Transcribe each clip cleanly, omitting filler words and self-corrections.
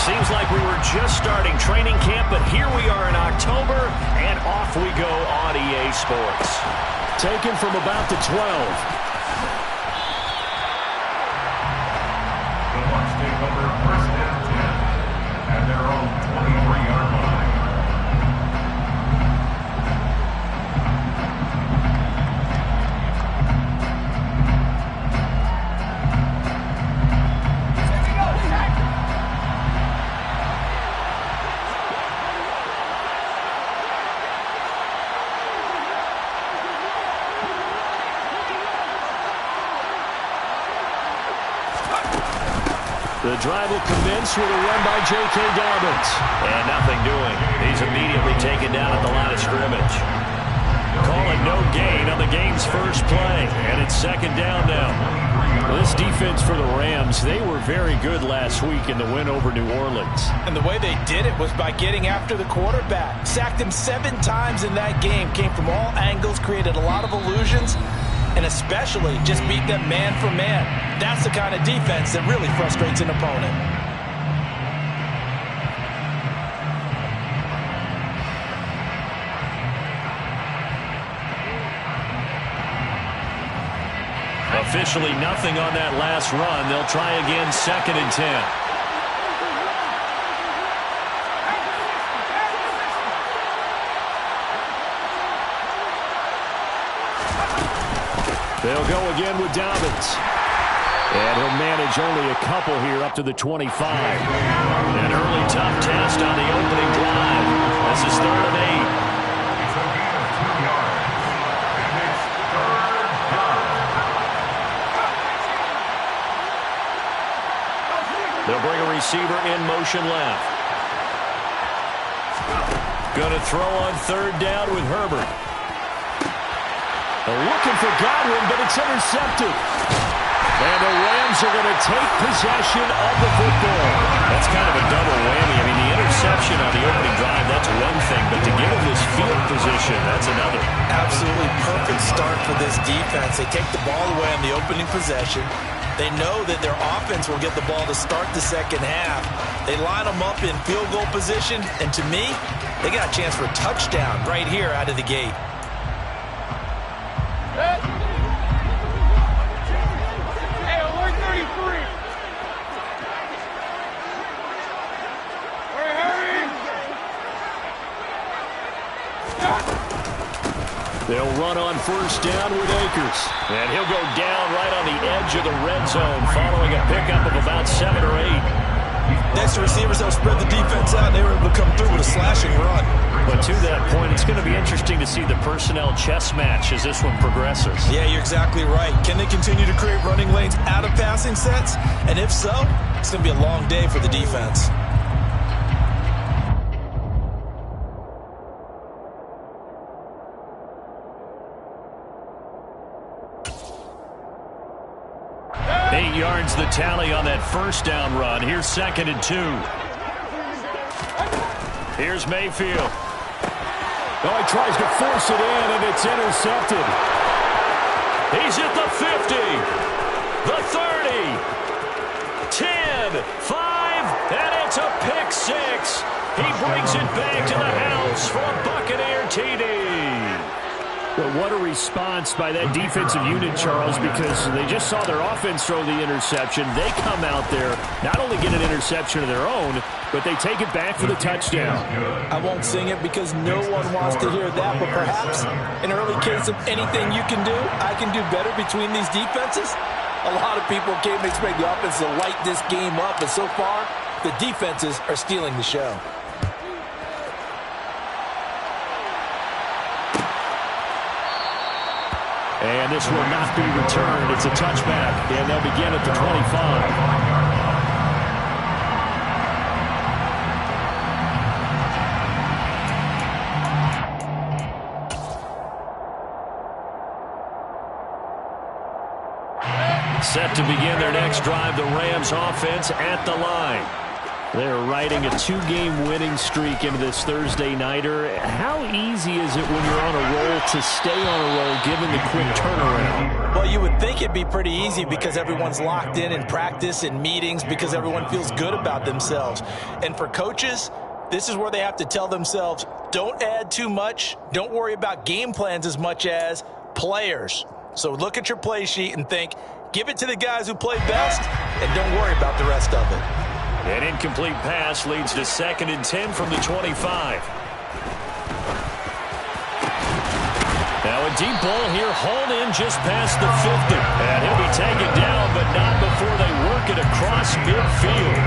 Seems like we were just starting training camp, but here we are in October, and off we go on EA Sports. Taken from about the 12. The Bucs take over first and 10 at their own 23-yard line. The drive will commence with a run by J.K. Dobbins. And nothing doing. He's immediately taken down at the line of scrimmage. Call it no gain on the game's first play. And it's second down now. This defense for the Rams, they were very good last week in the win over New Orleans. And the way they did it was by getting after the quarterback. Sacked him 7 times in that game. Came from all angles, created a lot of illusions, and especially just beat them man for man. That's the kind of defense that really frustrates an opponent. Officially nothing on that last run. They'll try again, second and 10. They'll go again with Dobbins. And he'll manage only a couple here up to the 25. An early tough test on the opening drive. This is 3rd and 8. It's a gain of 2 yards. And it's 3rd down. They'll bring a receiver in motion left. Going to throw on 3rd down with Herbert. They're looking for Godwin, but it's intercepted. And the Rams are going to take possession of the football. That's kind of a double whammy. I mean, the interception on the opening drive, that's one thing. But to give them this field position, that's another. Absolutely perfect start for this defense. They take the ball away on the opening possession. They know that their offense will get the ball to start the second half. They line them up in field goal position. And to me, they got a chance for a touchdown right here out of the gate. They'll run on 1st down with Akers. And he'll go down right on the edge of the red zone following a pickup of about 7 or 8. Next, the receivers will spread the defense out, and they were able to come through with a slashing run. But to that point, it's going to be interesting to see the personnel chess match as this one progresses. Yeah, you're exactly right. Can they continue to create running lanes out of passing sets? And if so, it's going to be a long day for the defense. The tally on that 1st down run. Here's 2nd and 2. Here's Mayfield. Oh, he tries to force it in, and it's intercepted. He's at the 50, the 30, 10, 5, and it's a pick 6. He brings it back to the house for a Buccaneer TD. But what a response by that defensive unit, Charles, because they just saw their offense throw the interception. They come out there, not only get an interception of their own, but they take it back for the touchdown. I won't sing it because no one wants to hear that, but perhaps an early case of anything you can do, I can do better between these defenses. A lot of people came to expect the offense to light this game up, but so far, the defenses are stealing the show. And this will not be returned. It's a touchback, and they'll begin at the 25. Set to begin their next drive, the Rams offense at the line. They're riding a 2-game winning streak into this Thursday nighter. How easy is it when you're on a roll to stay on a roll given the quick turnaround? Well, you would think it'd be pretty easy because everyone's locked in practice and meetings because everyone feels good about themselves. And for coaches, this is where they have to tell themselves, don't add too much. Don't worry about game plans as much as players. So look at your play sheet and think, give it to the guys who play best and don't worry about the rest of it. An incomplete pass leads to 2nd and 10 from the 25. Now a deep ball here, hauled in just past the 50. And he'll be taken down, but not before they work it across midfield.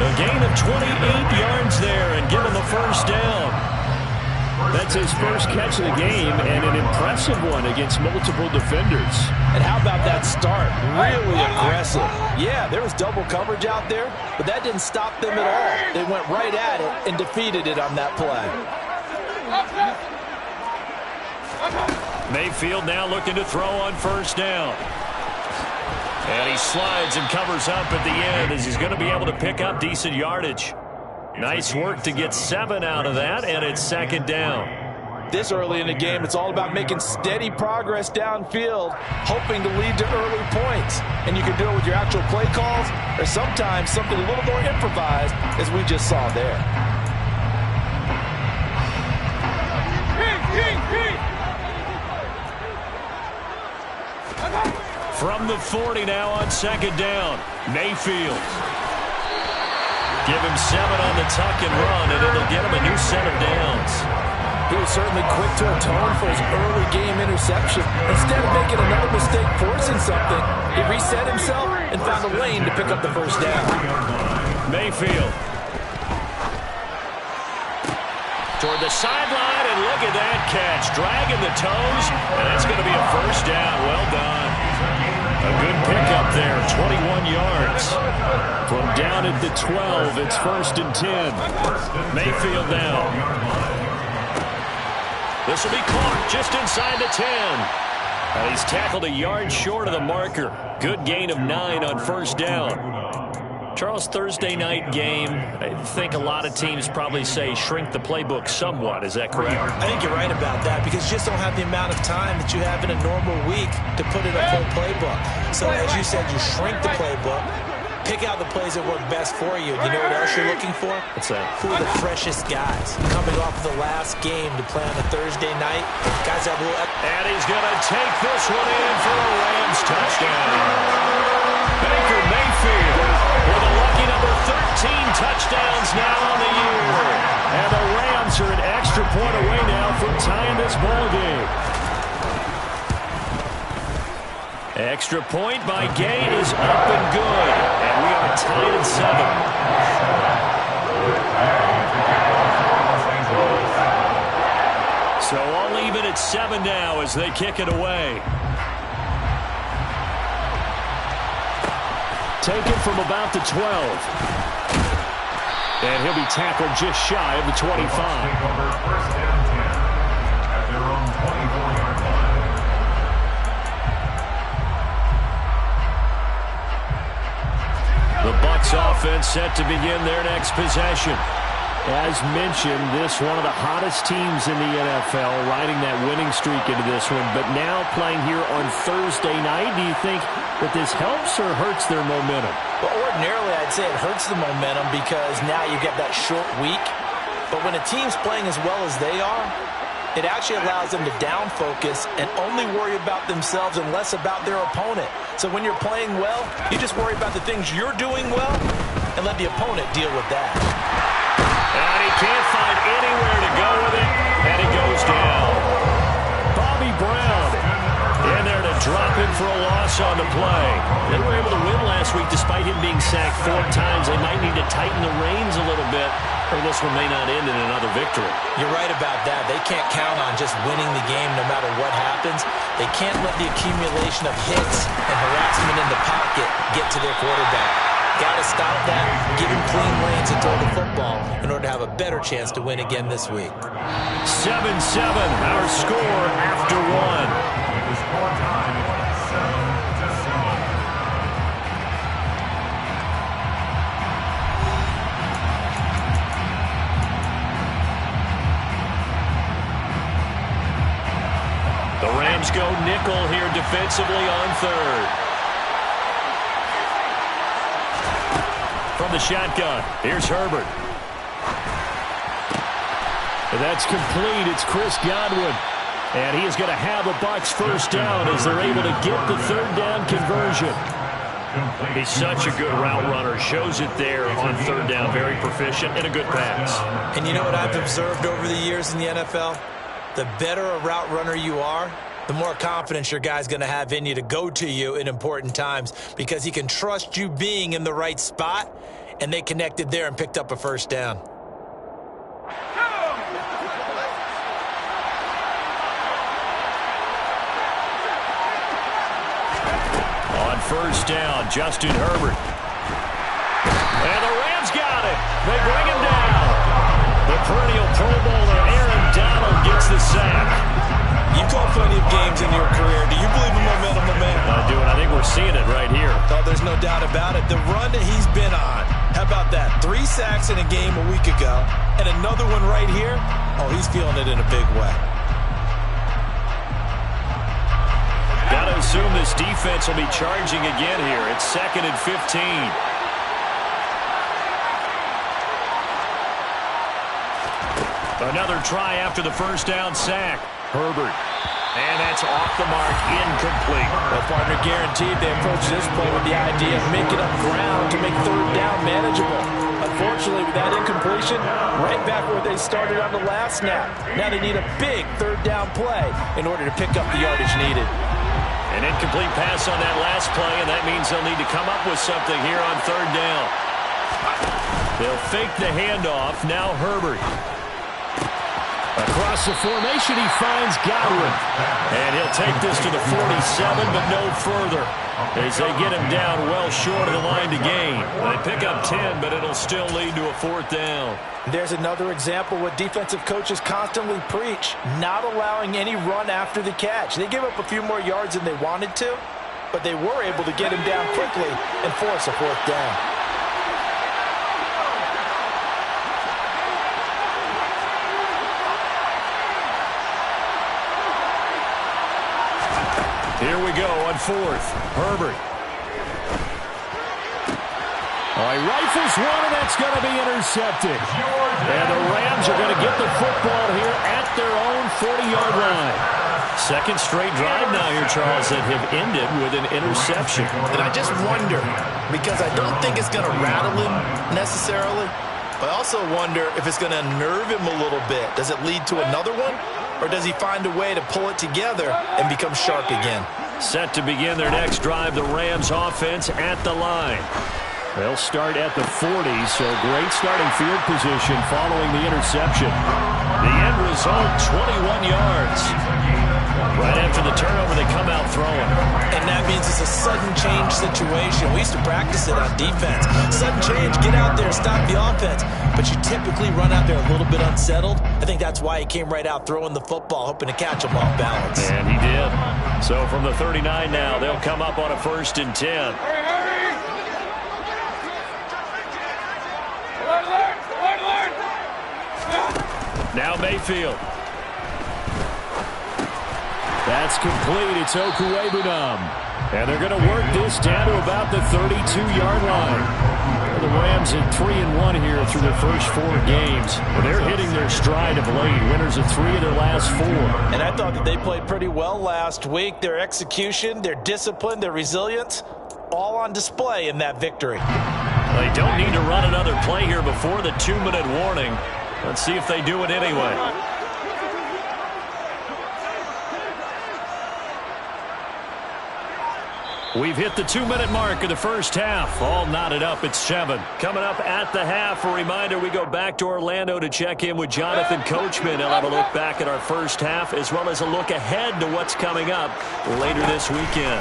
A gain of 28 yards there and give him the first down. That's his first catch of the game, and an impressive one against multiple defenders. And how about that start? Really aggressive. Yeah, there was double coverage out there, but that didn't stop them at all. They went right at it and defeated it on that play. Mayfield now looking to throw on first down. And he slides and covers up at the end as he's going to be able to pick up decent yardage. Nice work to get 7 out of that, and it's 2nd down. This early in the game, it's all about making steady progress downfield, hoping to lead to early points. And you can do it with your actual play calls, or sometimes something a little more improvised, as we just saw there. From the 40 now on 2nd down, Mayfield. Give him 7 on the tuck and run, and it'll get him a new set of downs. He was certainly quick to atone for his early game interception. Instead of making another mistake forcing something, he reset himself and found a lane to pick up the first down. Mayfield. Toward the sideline, and look at that catch. Dragging the toes, and that's going to be a first down. Well done. A good pickup there, 21 yards. From down at the 12, it's 1st and 10. Mayfield now. This will be caught just inside the 10. He's tackled a yard short of the marker. Good gain of 9 on first down. Charles, Thursday night game, I think a lot of teams probably say shrink the playbook somewhat. Is that correct? I think you're right about that because you just don't have the amount of time that you have in a normal week to put in a full playbook. So as you said, you shrink the playbook, pick out the plays that work best for you. You know what else you're looking for? What's that? Who are the freshest guys coming off of the last game to play on a Thursday night? Guys have a little... And he's going to take this one in for a Rams touchdown. Baker Mayfield with a lucky number 13 touchdowns now on the year. And the Rams are an extra point away now from tying this ball game. Extra point by Gay is up and good. And we are tied at 7. So all even at 7 now as they kick it away. Taken from about the 12. And he'll be tackled just shy of the 25. First down 10 at their own 24-yard line. The Bucs offense set to begin their next possession. As mentioned, this one of the hottest teams in the NFL, riding that winning streak into this one, but now playing here on Thursday night. Do you think that this helps or hurts their momentum? Well, ordinarily, I'd say it hurts the momentum because now you get that short week. But when a team's playing as well as they are, it actually allows them to down focus and only worry about themselves and less about their opponent. So when you're playing well, you just worry about the things you're doing well and let the opponent deal with that. And he can't find anywhere to go with it, and he goes down. Bobby Brown in there to drop him for a loss on the play. They were able to win last week despite him being sacked 4 times. They might need to tighten the reins a little bit, or this one may not end in another victory. You're right about that. They can't count on just winning the game no matter what happens. They can't let the accumulation of hits and harassment in the pocket get to their quarterback. Got to stop that, give him clean lanes and throw the football in order to have a better chance to win again this week. 7-7, our score after 1. The score time, 7-7. nickel here defensively on third. From the shotgun, here's Herbert. That's complete. It's Chris Godwin. And he is going to have the Bucs first down as they're able to get the third down conversion. He's such a good route runner. Shows it there on third down. Very proficient and a good pass. And you know what I've observed over the years in the NFL? The better a route runner you are, the more confidence your guy's going to have in you to go to you in important times because he can trust you being in the right spot, and they connected there and picked up a first down. On first down, Justin Herbert. And the Rams got it. They bring him down. The perennial Pro Bowler Aaron Donald gets the sack. You called plenty of games in your career. Do you believe in momentum, my man? I do, and I think we're seeing it right here. Oh, there's no doubt about it. The run that he's been on. How about that? 3 sacks in a game a week ago, and another one right here. Oh, he's feeling it in a big way. Got to assume this defense will be charging again here. It's 2nd and 15. Another try after the first down sack. Herbert. And that's off the mark, incomplete. Well, partner, guaranteed they approach this play with the idea of making up ground to make third down manageable. Unfortunately, with that incompletion, right back where they started on the last snap. Now they need a big third down play in order to pick up the yardage needed. An incomplete pass on that last play, and that means they'll need to come up with something here on third down. They'll fake the handoff. Now Herbert. Across the formation, he finds Godwin. And he'll take this to the 47, but no further, as they get him down well short of the line to gain. They pick up 10, but it'll still lead to a 4th down. There's another example what defensive coaches constantly preach, not allowing any run after the catch. They gave up a few more yards than they wanted to, but they were able to get him down quickly and force a 4th down. Here we go on 4th. Herbert. He rifles one, and that's going to be intercepted. And the Rams are going to get the football here at their own 40-yard line. Second straight drive now here, Charles, that have ended with an interception. And I just wonder, because I don't think it's going to rattle him necessarily, but I also wonder if it's going to unnerve him a little bit. Does it lead to another one? Or does he find a way to pull it together and become sharp again? Set to begin their next drive, the Rams offense at the line. They'll start at the 40, so great starting field position following the interception. The end result, 21 yards. Right after the turnover, they come out throwing. And that means it's a sudden change situation. We used to practice it on defense. Sudden change, get out there, stop the offense. But you typically run out there a little bit unsettled. I think that's why he came right out throwing the football, hoping to catch him off balance. And he did. So from the 39 now, they'll come up on a 1st and 10. Now Mayfield. That's complete. It's Okuwebunam. And they're going to work this down to about the 32-yard line. The Rams at 3-1 here through their first 4 games. They're hitting their stride of late. Winners of 3 of their last 4. And I thought that they played pretty well last week. Their execution, their discipline, their resilience, all on display in that victory. They don't need to run another play here before the 2-minute warning. Let's see if they do it anyway. We've hit the 2-minute mark of the first half. All knotted up at 7. Coming up at the half, a reminder, we go back to Orlando to check in with Jonathan Coachman. He'll have a look back at our first half as well as a look ahead to what's coming up later this weekend.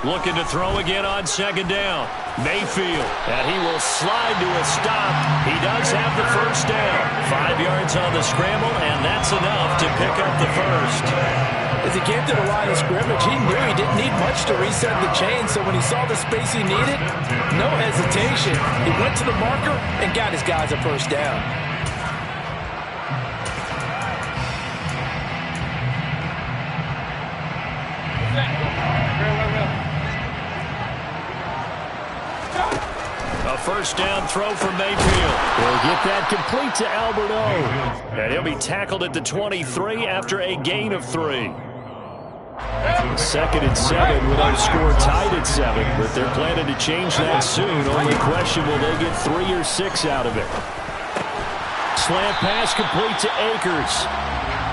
Looking to throw again on 2nd down. Mayfield, and he will slide to a stop. He does have the first down. 5 yards on the scramble, and that's enough to pick up the first. As he came to the line of scrimmage, he knew he didn't need much to reset the chain, so when he saw the space he needed, no hesitation. He went to the marker and got his guys a first down. first down throw for Mayfield. He'll get that complete to Albert O. And he'll be tackled at the 23 after a gain of 3. 2nd and 7 with our score tied at 7, but they're planning to change that soon. Only question, will they get 3 or 6 out of it? Slant pass complete to Akers.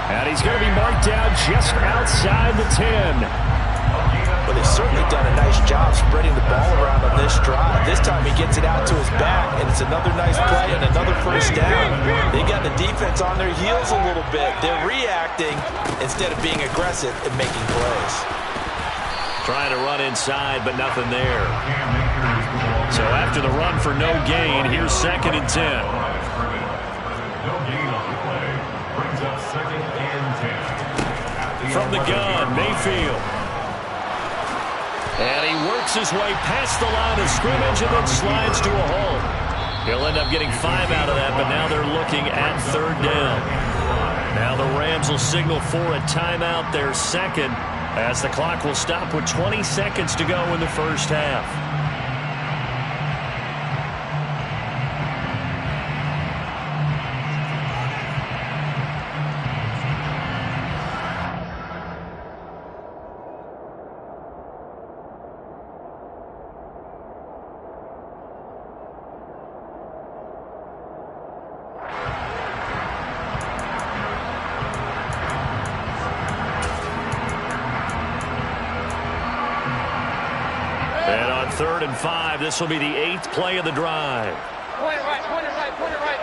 And he's going to be marked down just outside the 10. Well, they've certainly done a nice job spreading the ball around on this drive. This time he gets it out to his back, and it's another nice play and another first down. They got the defense on their heels a little bit. They're reacting instead of being aggressive and making plays. Trying to run inside, but nothing there. So after the run for no gain, here's 2nd and 10. No gain on the play. Brings up 2nd and 10. From the gun, Mayfield. And he works his way past the line of scrimmage and then slides to a halt. He'll end up getting 5 out of that, but now they're looking at 3rd down. Now the Rams will signal for a timeout, their 2nd, as the clock will stop with 20 seconds to go in the first half. And on 3rd and 5, this will be the 8th play of the drive. Point it right, point it right, point it right.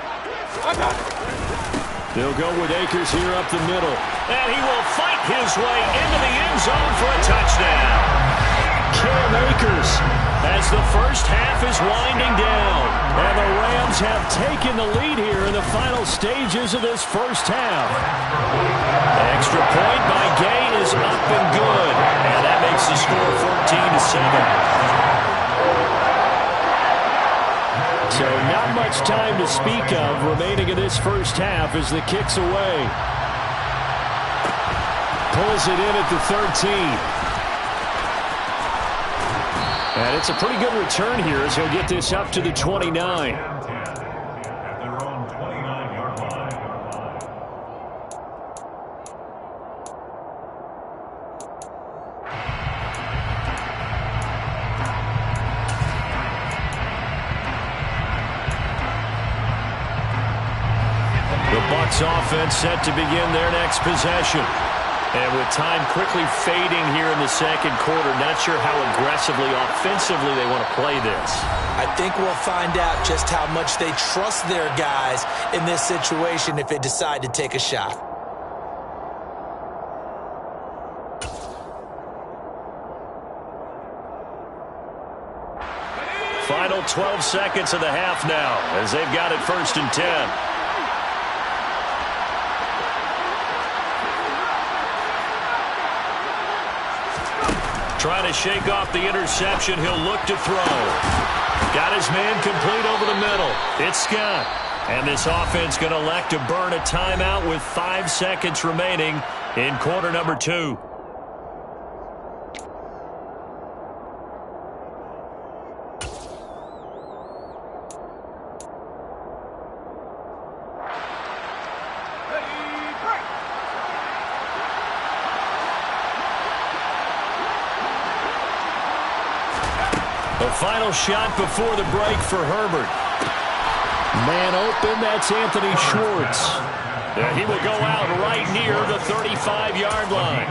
They'll go with Akers here up the middle. And he will fight his way into the end zone for a touchdown. Cam Akers As the first half is winding down. And the Rams have taken the lead here in the final stages of this first half. Extra point by Gay is up and good. And that makes the score 14-7. So not much time to speak of remaining in this first half as the kick's away. Pulls it in at the 13. And it's a pretty good return here as he'll get this up to the 29. At their own 29-yard line. The Bucs offense set to begin their next possession. And with time quickly fading here in the second quarter, not sure how aggressively, offensively they want to play this. I think we'll find out just how much they trust their guys in this situation if they decide to take a shot. Final 12 seconds of the half now as they've got it 1st and 10. Trying to shake off the interception. He'll look to throw. Got his man complete over the middle. It's Scott. And this offense going to elect to burn a timeout with 5 seconds remaining in quarter number 2. The final shot before the break for Herbert. Man open, that's Anthony Schwartz. And he will go out right near the 35-yard line.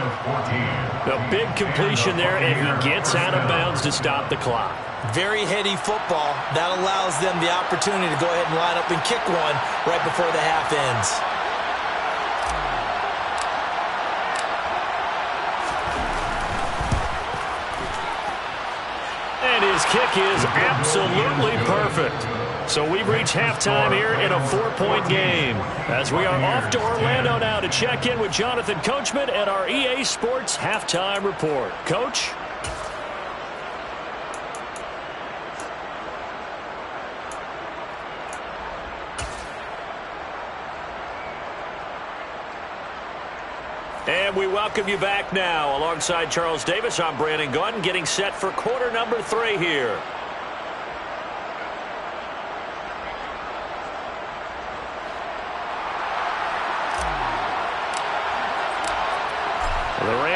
The big completion there, and he gets out of bounds to stop the clock. Very heady football. That allows them the opportunity to go ahead and line up and kick one right before the half ends. And his kick is absolutely perfect. So we've reached halftime here in a 4-point game. As we are off to Orlando now to check in with Jonathan Coachman and our EA Sports Halftime Report. Coach? And we welcome you back now. Alongside Charles Davis, I'm Brandon Gunn, getting set for quarter number 3 here.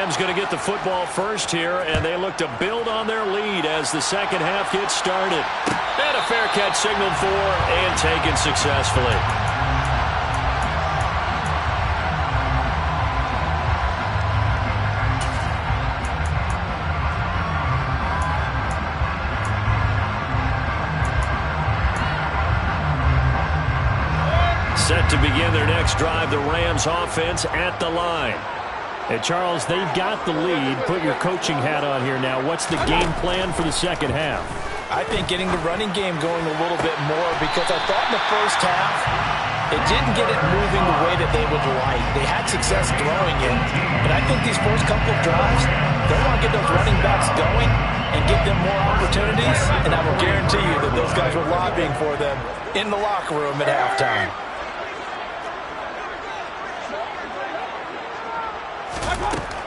Rams going to get the football first here, and they look to build on their lead as the second half gets started. And a fair catch signaled for and taken successfully. Set to begin their next drive, the Rams offense at the line. And Charles, they've got the lead. Put your coaching hat on here now. What's the game plan for the second half? I think getting the running game going a little bit more, because I thought in the first half it didn't get it moving the way that they would like. They had success throwing it, but I think these first couple of drives, they want to get those running backs going and give them more opportunities, and I will guarantee you that those guys were lobbying for them in the locker room at halftime.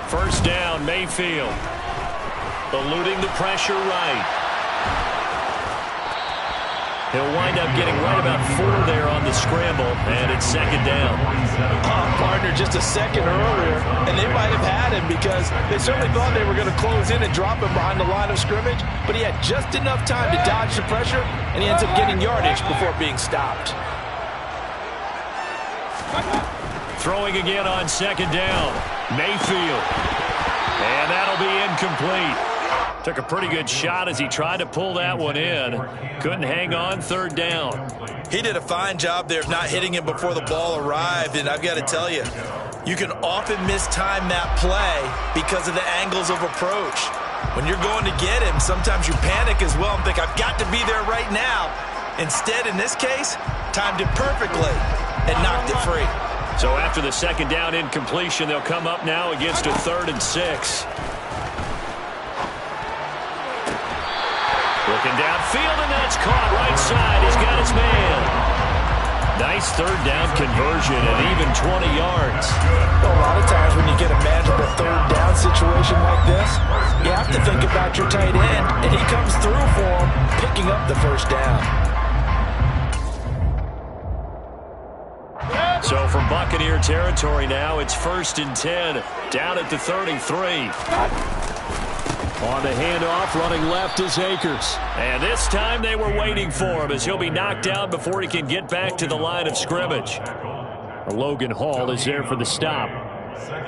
First down, Mayfield. Eluding the pressure right. He'll wind up getting right about 4 there on the scramble, and it's second down. Partner just a second earlier, and they might have had him because they certainly thought they were going to close in and drop him behind the line of scrimmage, but he had just enough time to dodge the pressure, and he ends up getting yardage before being stopped. Throwing again on second down. Mayfield. And that'll be incomplete. Took a pretty good shot as he tried to pull that one in. Couldn't hang on, third down. He did a fine job there of not hitting him before the ball arrived, and I've got to tell you, you can often mistime that play because of the angles of approach. When you're going to get him, sometimes you panic as well and think, I've got to be there right now. Instead, in this case, timed it perfectly and knocked it free. So after the second down incompletion, they'll come up now against a 3rd and 6. Looking downfield, and that's caught right side. He's got his man. Nice third down conversion and even 20 yards. A lot of times when you get a manageable third down situation like this, you have to think about your tight end, and he comes through for him, picking up the first down. So from Buccaneer territory now, it's 1st and 10, down at the 33. On the handoff, running left is Akers. And this time they were waiting for him as he'll be knocked down before he can get back to the line of scrimmage. Logan Hall is there for the stop.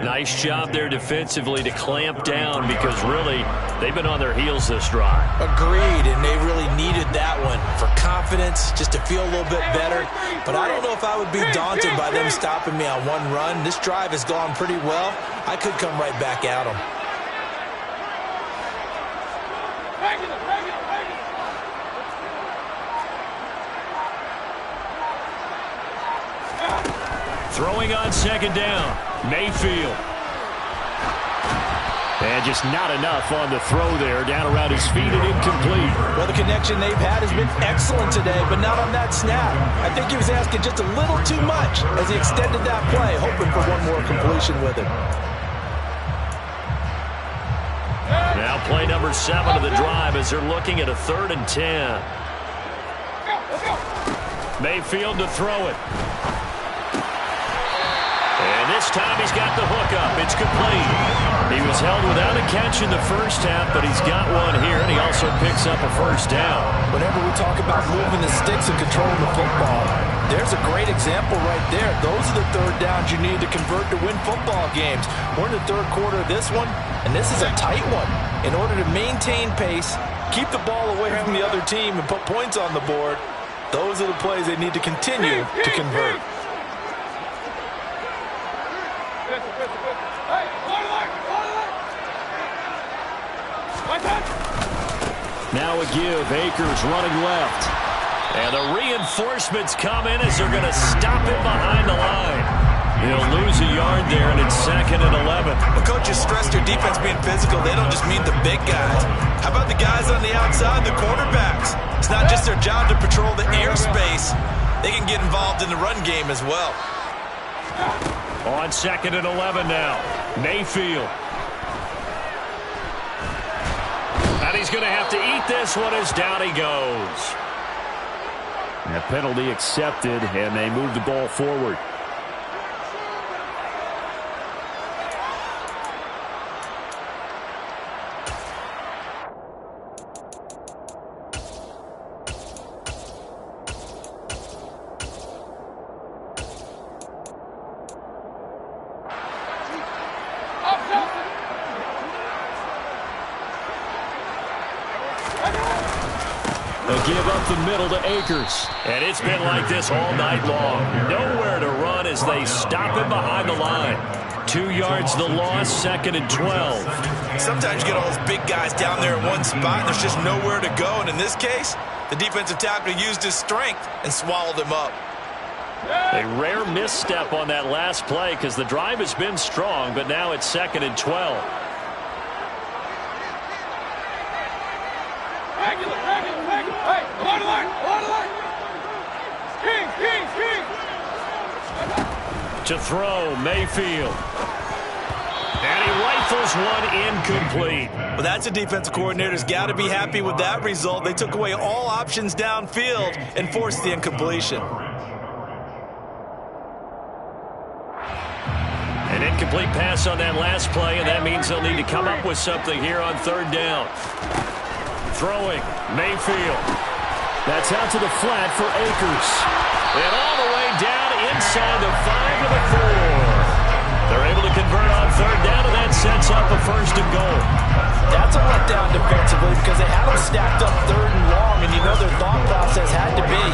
Nice job there defensively to clamp down because really they've been on their heels this drive. Agreed, and they really needed that one for confidence, just to feel a little bit better. But I don't know if I would be daunted by them stopping me on one run. This drive has gone pretty well. I could come right back at them. Throwing on second down, Mayfield. And just not enough on the throw there, down around his feet and incomplete. Well, the connection they've had has been excellent today, but not on that snap. I think he was asking just a little too much as he extended that play, hoping for one more completion with it. Now play number 7 of the drive as they're looking at a 3rd and 10. Mayfield to throw it. And this time he's got the hook up. It's complete. He was held without a catch in the first half, but he's got one here, and he also picks up a first down. Whenever we talk about moving the sticks and controlling the football, there's a great example right there. Those are the third downs you need to convert to win football games. We're in the third quarter of this one, and this is a tight one. In order to maintain pace, keep the ball away from the other team, and put points on the board, those are the plays they need to continue to convert. Now a give. Akers running left. And the reinforcements come in as they're going to stop him behind the line. He'll lose a yard there, and it's 2nd and 11. Well, coaches stress their defense being physical. They don't just mean the big guys. How about the guys on the outside, the quarterbacks? It's not just their job to patrol the airspace. They can get involved in the run game as well. On 2nd and 11 now. Mayfield. And he's going to have to eat this one as down he goes. And a penalty accepted, and they move the ball forward. A give up the middle to Akers. And it's been like this all night long. Nowhere to run as they stop him behind the line. 2 yards the loss, 2nd and 12. Sometimes you get all those big guys down there in one spot, and there's just nowhere to go. And in this case, the defensive tackle used his strength and swallowed him up. A rare misstep on that last play because the drive has been strong, but now it's 2nd and 12. Hey, along the line, along the line. King. To throw, Mayfield. And he rifles one incomplete. Well, that's a defensive coordinator's got to be happy with that result. They took away all options downfield and forced the incompletion. An incomplete pass on that last play, and that means they'll need to come up with something here on 3rd down. Throwing, Mayfield. That's out to the flat for Akers. And all the way down inside the 5 to the 4. They're able to convert on 3rd down, and that sets up a 1st and goal. That's a letdown defensively because they had them stacked up 3rd and long, and you know their thought process had to be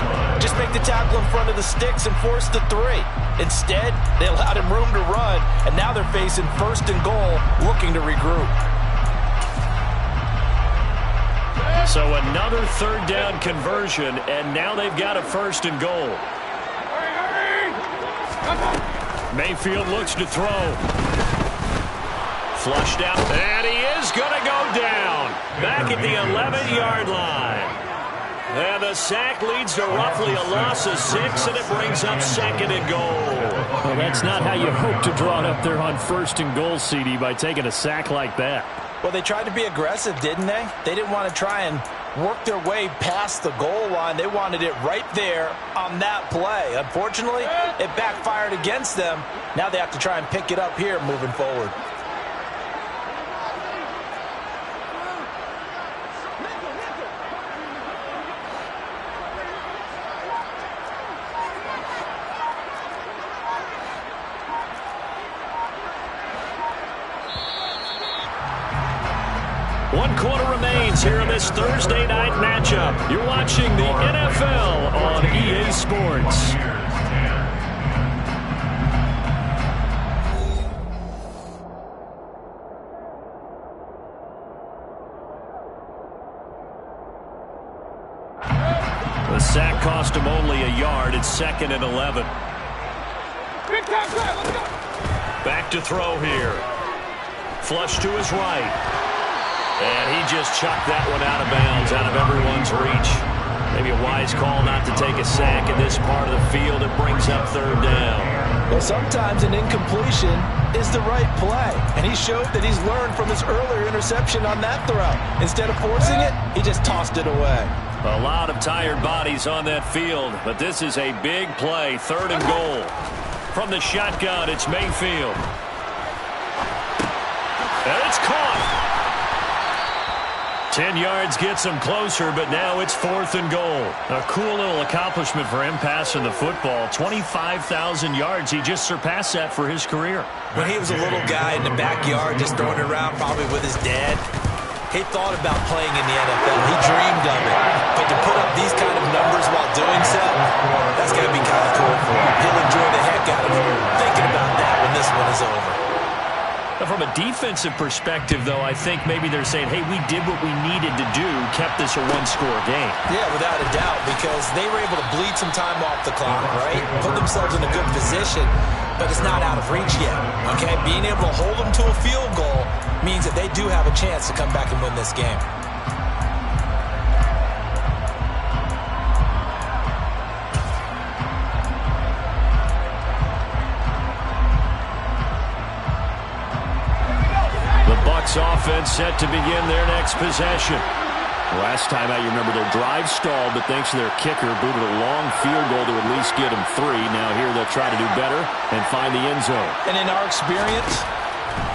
just make the tackle in front of the sticks and force the 3. Instead, they allowed him room to run, and now they're facing 1st and goal, looking to regroup. So another 3rd down conversion, and now they've got a 1st and goal. Mayfield looks to throw. Flushed out, and he is going to go down. Back at the 11-yard line. And the sack leads to roughly a loss of 6, and it brings up 2nd and goal. Well, that's not how you hope to draw it up there on 1st and goal, CD, by taking a sack like that. Well, they tried to be aggressive, didn't they? They didn't want to try and work their way past the goal line. They wanted it right there on that play. Unfortunately, it backfired against them. Now they have to try and pick it up here moving forward. One quarter remains here in this Thursday night matchup. You're watching the NFL on EA Sports. The sack cost him only a yard. It's 2nd and 11. Back to throw here. Flush to his right. And he just chucked that one out of bounds, out of everyone's reach. Maybe a wise call not to take a sack in this part of the field. It brings up 3rd down. Well, sometimes an incompletion is the right play. And he showed that he's learned from his earlier interception on that throw. Instead of forcing it, he just tossed it away. A lot of tired bodies on that field, but this is a big play. 3rd and goal. From the shotgun, it's Mayfield. And it's caught. 10 yards gets him closer, but now it's 4th and goal. A cool little accomplishment for him passing the football. 25,000 yards. He just surpassed that for his career. When he was a little guy in the backyard just throwing it around probably with his dad, he thought about playing in the NFL. He dreamed of it. But to put up these kind of numbers while doing so, that's got to be kind of cool for him. He'll enjoy the heck out of thinking about that when this one is over. From a defensive perspective, though, I think maybe they're saying, hey, we did what we needed to do, kept this a one-score game. Yeah, without a doubt, because they were able to bleed some time off the clock, right? Put themselves in a good position, but it's not out of reach yet, okay? Being able to hold them to a field goal means that they do have a chance to come back and win this game. Bucs offense set to begin their next possession. Last time out, you remember their drive stalled, but thanks to their kicker, booted a long field goal to at least get them 3. Now here they'll try to do better and find the end zone. And in our experience,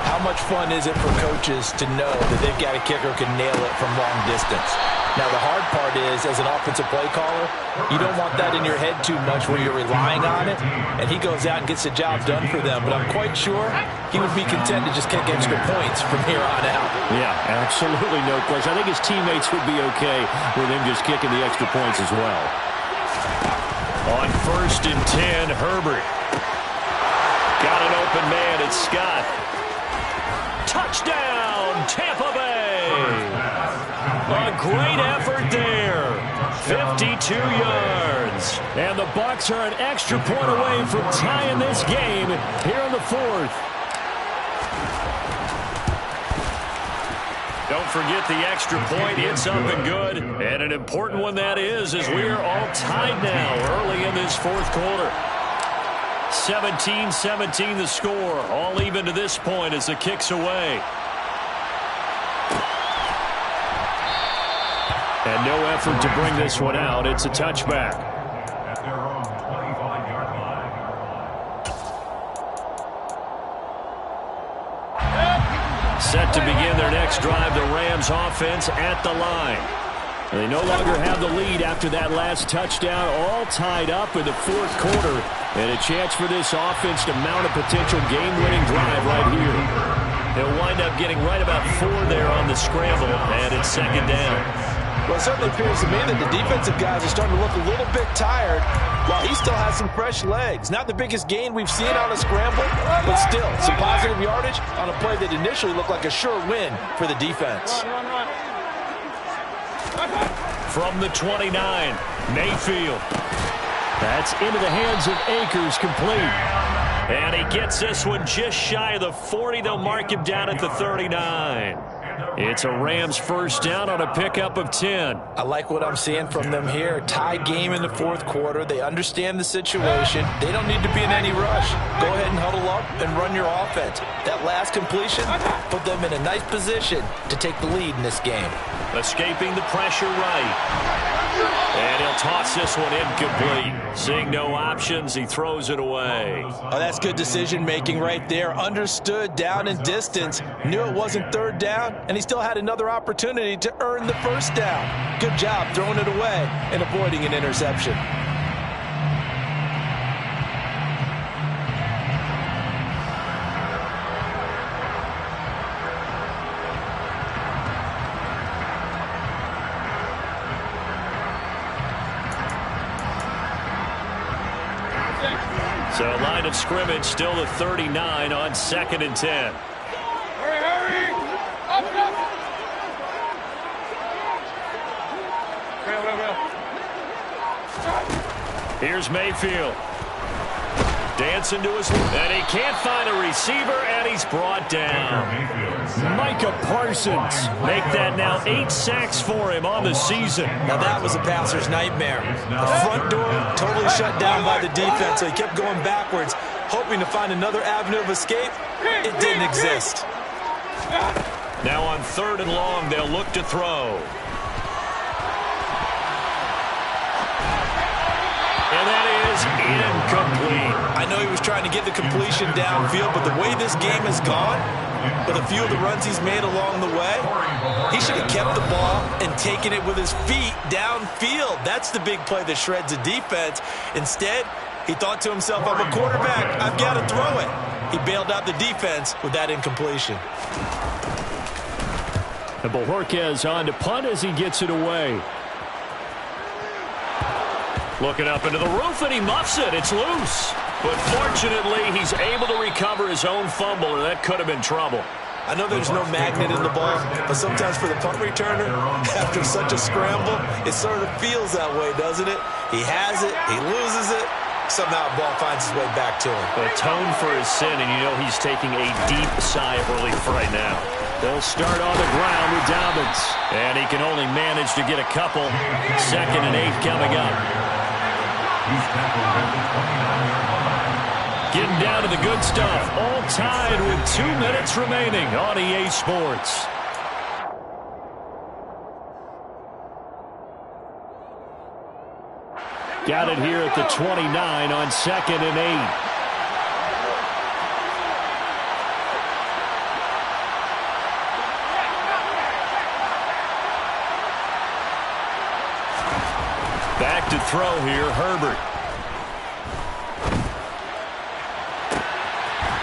how much fun is it for coaches to know that they've got a kicker who can nail it from long distance? Now, the hard part is, as an offensive play caller, you don't want that in your head too much where you're relying on it, and he goes out and gets the job done for them. But I'm quite sure he would be content to just kick extra points from here on out. Yeah, absolutely no question. I think his teammates would be okay with him just kicking the extra points as well. On 1st and 10, Herbert. Got an open man. It's Scott. Touchdown, Tampa Bay. A great effort there. 52 yards. And the Bucs are an extra point away from tying this game here in the 4th. Don't forget the extra point. It's up and good. And an important one that is, as we are all tied now early in this 4th quarter. 17-17 the score. All even to this point as the kick's away. And no effort to bring this one out. It's a touchback. At their own 25-yard line. Set to begin their next drive, the Rams offense at the line. They no longer have the lead after that last touchdown, all tied up in the 4th quarter. And a chance for this offense to mount a potential game-winning drive right here. They'll wind up getting right about 4 there on the scramble, and it's 2nd down. Well, it certainly appears to me that the defensive guys are starting to look a little bit tired while he still has some fresh legs. Not the biggest gain we've seen on a scramble, but still some positive yardage on a play that initially looked like a sure win for the defense. From the 29, Mayfield. That's into the hands of Akers, complete. And he gets this one just shy of the 40. They'll mark him down at the 39. It's a Rams 1st down on a pickup of 10. I like what I'm seeing from them here. Tie game in the 4th quarter. They understand the situation. They don't need to be in any rush. Go ahead and huddle up and run your offense. That last completion put them in a nice position to take the lead in this game. Escaping the pressure right. And he'll toss this one incomplete. Seeing no options, he throws it away. Oh, that's good decision-making right there. Understood down and distance. Knew it wasn't 3rd down, and he still had another opportunity to earn the 1st down. Good job throwing it away and avoiding an interception. So line of scrimmage still the 39 on 2nd and 10. Hurry, hurry! Up, up! Here's Mayfield. Dancing to his left. And he can't find a receiver, and he's brought down. Micah Parsons. Make that now 8 sacks for him on the season. Now that was a passer's nightmare. The front door totally shut down by the defense, so he kept going backwards, hoping to find another avenue of escape. It didn't exist. Now on 3rd and long, they'll look to throw. And that is incomplete. I know he was trying to get the completion downfield, but the way this game has gone, with a few of the runs he's made along the way, he should have kept the ball and taken it with his feet downfield. That's the big play that shreds a defense. Instead, he thought to himself, I'm a quarterback, I've got to throw it. He bailed out the defense with that incompletion. And Bojorquez on to punt as he gets it away. Looking up into the roof, and he muffs it. It's loose. But fortunately, he's able to recover his own fumble, or that could have been trouble. I know there's no magnet in the ball, but sometimes for the punt returner, after such a scramble, it sort of feels that way, doesn't it? He has it, he loses it, somehow the ball finds its way back to him. Atone for his sin, and you know he's taking a deep sigh of relief right now. They'll start on the ground with Dobbins. And he can only manage to get a couple. 2nd and 8 coming up. Getting down to the good stuff. All tied with 2 minutes remaining on EA Sports. Got it here at the 29 on 2nd and 8. back to throw here, Herbert.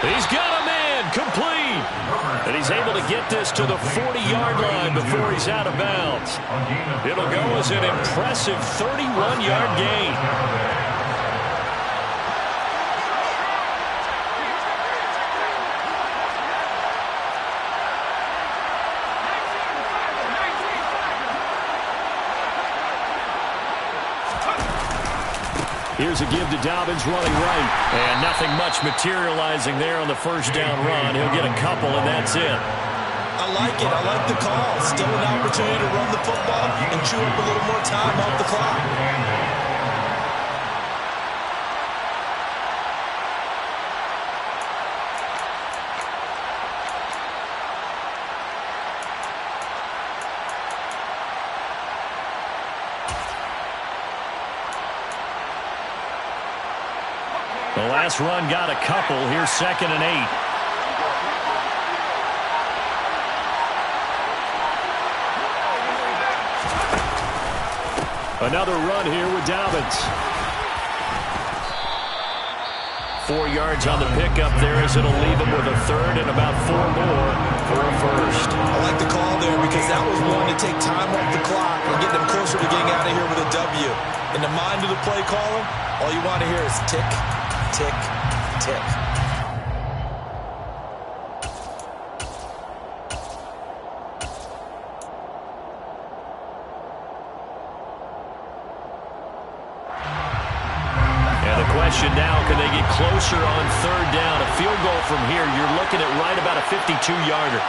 He's got a man, complete. And he's able to get this to the 40-yard line before he's out of bounds. It'll go as an impressive 31-yard gain. Here's a give to Dobbins running right. And nothing much materializing there on the first down run. He'll get a couple, and that's it. I like it. I like the call. Still an opportunity to run the football and chew up a little more time off the clock. The last run got a couple. Here's 2nd and 8. Another run here with Dobbins. 4 yards on the pickup there as it'll leave him with a third and about 4 more for a first. I like the call there because that was one to take time off the clock and get them closer to getting out of here with a W. In the mind of the play caller, all you want to hear is tick, tick, tick. And the question now, can they get closer on 3rd down? A field goal from here, you're looking at right about a 52-yarder.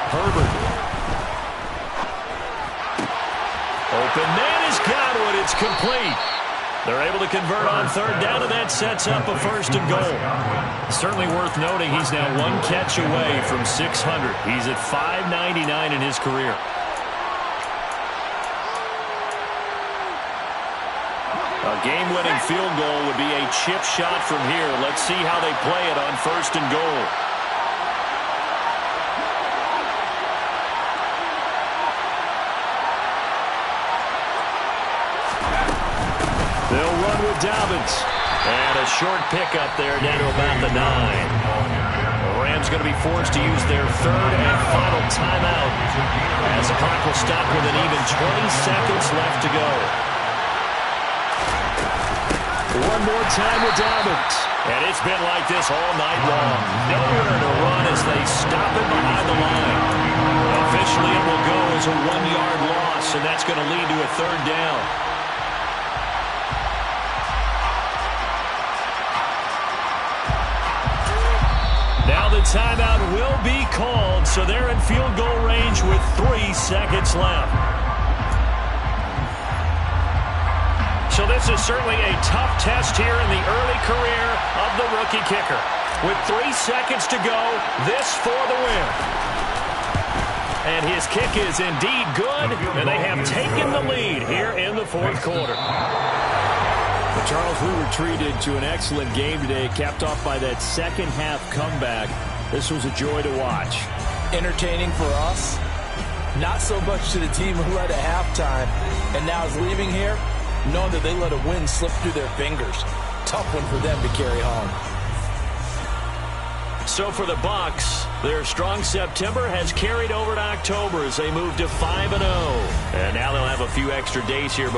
Herbert. Open man has got one. It's complete. They're able to convert on 3rd down, and that sets up a 1st and goal. Certainly worth noting he's now 1 catch away from 600. He's at 599 in his career. A game-winning field goal would be a chip shot from here. Let's see how they play it on 1st and goal. They'll run with Dobbins. And a short pickup there down to about the 9. The Rams going to be forced to use their 3rd and final timeout as the clock will stop with an even 20 seconds left to go. One more time with Dobbins. And it's been like this all night long. Nowhere to run as they stop him behind the line. Officially, it will go as a 1-yard loss, and that's going to lead to a 3rd down. Now the timeout will be called, so they're in field goal range with 3 seconds left. So this is certainly a tough test here in the early career of the rookie kicker. With 3 seconds to go, this for the win. And his kick is indeed good, and they have taken the lead here in the 4th quarter. Well, Charles, we were treated to an excellent game today, capped off by that second-half comeback. This was a joy to watch. Entertaining for us, not so much to the team who led at halftime and now is leaving here, knowing that they let a win slip through their fingers. Tough one for them to carry home. So for the Bucs, their strong September has carried over to October as they move to 5-0. And now they'll have a few extra days here before